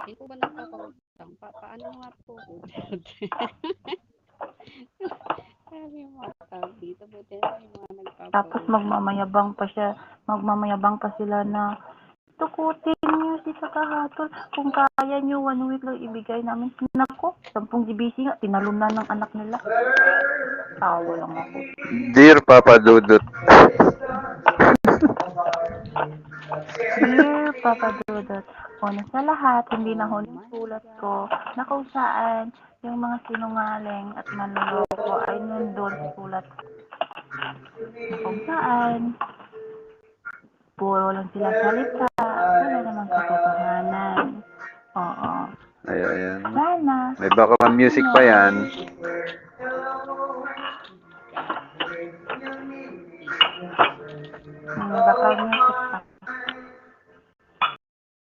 Hindi po ba nagpapautang? Paano nga po? Sabi yung mga tao dito, buti na yung mga Tapos nagpapautang. magmamayabang pa sila na tukutin niyo si Kakahatol. Kung kaya niyo, 1 week lang ibigay namin. Nako, 10 GBC nga, tinalunan ng anak nila. Tawa lang ako. Dear Papa Dudut. Dear Papa Dudut, una sa lahat, hindi na huling sulat ko na kung saan yung mga sinungaling at manloloko ay nandun sa sulat ko. Na kung saan, puro lang sila salita, wala namang katotohanan. Oo. Ayan. Sana. May background music pa yan.